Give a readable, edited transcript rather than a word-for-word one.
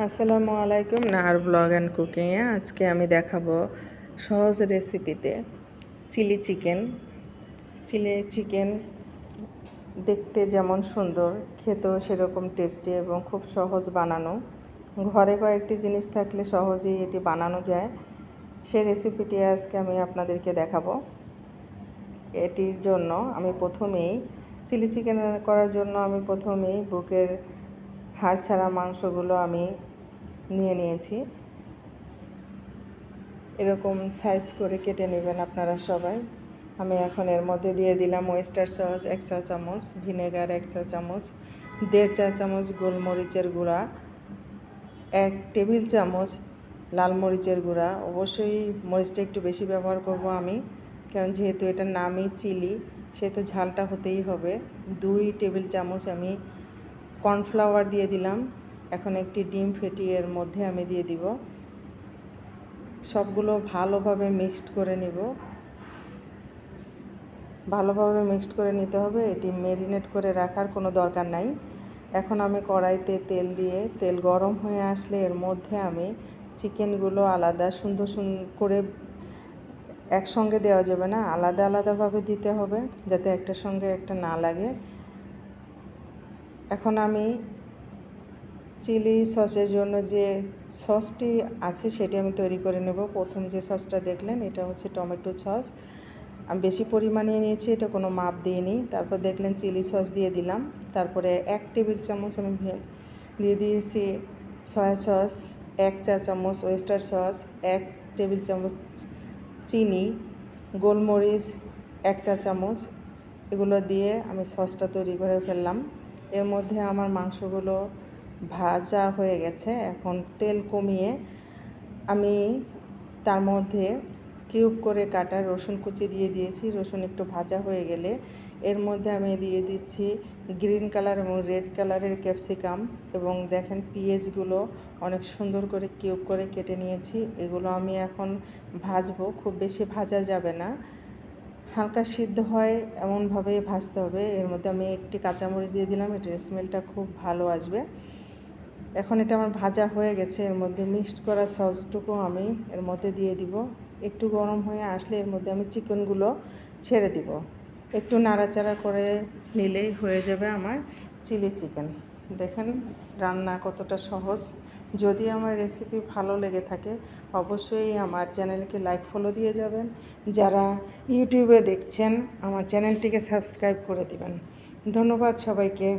আসসালামু আলাইকুম, Nahar blog and কুকিংয়ে আজকে আমি দেখাবো সহজ রেসিপিতে চিলি চিকেন। চিলি চিকেন দেখতে যেমন সুন্দর, খেতেও সেরকম টেস্টি এবং খুব সহজ বানানো। ঘরে কয়েকটি জিনিস থাকলে সহজেই এটি বানানো যায়। সেই রেসিপিটি আজকে আমি আপনাদেরকে দেখাবো। এটির জন্য আমি প্রথমেই চিলি চিকেন করার জন্য আমি প্রথমেই বুকের হাড় ছাড়া মাংসগুলো আমি নিয়ে নিয়েছি। এরকম সাইজ করে কেটে নেবেন আপনারা সবাই। আমি এখন এর মধ্যে দিয়ে দিলাম ওয়েস্টার সস 1 চা চামচ, ভিনেগার 1 চা চামচ, 1.5 চা চামচ গোলমরিচের গুঁড়া, 1 টেবিল চামচ লাল মরিচের গুঁড়া। অবশ্যই মরিচটা একটু বেশি ব্যবহার করব আমি, কারণ যেহেতু এটার নামই চিলি সেহেতু ঝালটা হতেই হবে। 2 টেবিল চামচ আমি কর্নফ্লাওয়ার দিয়ে দিলাম। এখন একটি ডিম ফেটিয়ে এর মধ্যে আমি দিয়ে দিব। সবগুলো ভালোভাবে মিক্সড করে নিব। ভালোভাবে মিক্সড করে নিতে হবে, এটি ম্যারিনেট করে রাখার কোনো দরকার নাই। এখন আমি কড়াইতে তেল দিয়ে, তেল গরম হয়ে আসলে এর মধ্যে আমি চিকেনগুলো আলাদা সুন্দর করে একসঙ্গে দেওয়া যাবে না, আলাদা আলাদাভাবে দিতে হবে যাতে একটার সঙ্গে একটা না লাগে। এখন আমি চিলি সসের জন্য যে সসটি আছে সেটি আমি তৈরি করে নেব। প্রথম যে সসটা দেখলেন এটা হচ্ছে টমেটো সস। আমি বেশি পরিমাণে নিয়েছি, এটা কোনো মাপ দিইনি। তারপর দেখলেন চিলি সস দিয়ে দিলাম। তারপরে 1 টেবিল চামচ আমি দিয়ে দিয়েছি সয়া সস, 1 চা চামচ ওয়েস্টার সস, 1 টেবিল চামচ চিনি, গোলমরিচ 1 চা চামচ। এগুলো দিয়ে আমি সসটা তৈরি করে ফেললাম। এর মধ্যে আমার মাংসগুলো ভাজা হয়ে গেছে। এখন তেল কমিয়ে আমি তার মধ্যে কিউব করে কাটা রসুন কুচি দিয়ে দিয়েছি। রসুন একটু ভাজা হয়ে গেলে এর মধ্যে আমি দিয়ে দিচ্ছি গ্রিন কালার এবং রেড কালারের ক্যাপসিকাম, এবং দেখেন পেঁয়াজগুলো অনেক সুন্দর করে কিউব করে কেটে নিয়েছি। এগুলো আমি এখন ভাজবো, খুব বেশি ভাজা যাবে না, হালকা সিদ্ধ হয় এমনভাবেই ভাজতে হবে। এর মধ্যে আমি একটি কাঁচামরিচ দিয়ে দিলাম, এটার স্মেলটা খুব ভালো আসবে। এখন এটা আমার ভাজা হয়ে গেছে। এর মধ্যে মিক্সড করা সসটুকু আমি এর মধ্যে দিয়ে দিব। একটু গরম হয়ে আসলে এর মধ্যে আমি চিকেনগুলো ছেড়ে দিব। একটু নাড়াচাড়া করে নিলেই হয়ে যাবে আমার চিলি চিকেন। দেখেন রান্না কতটা সহজ। যদি আমার রেসিপি ভালো লেগে থাকে অবশ্যই আমার চ্যানেলকে লাইক ফলো দিয়ে যাবেন। যারা ইউটিউবে দেখছেন আমার চ্যানেলটিকে সাবস্ক্রাইব করে দিবেন। ধন্যবাদ সবাইকে।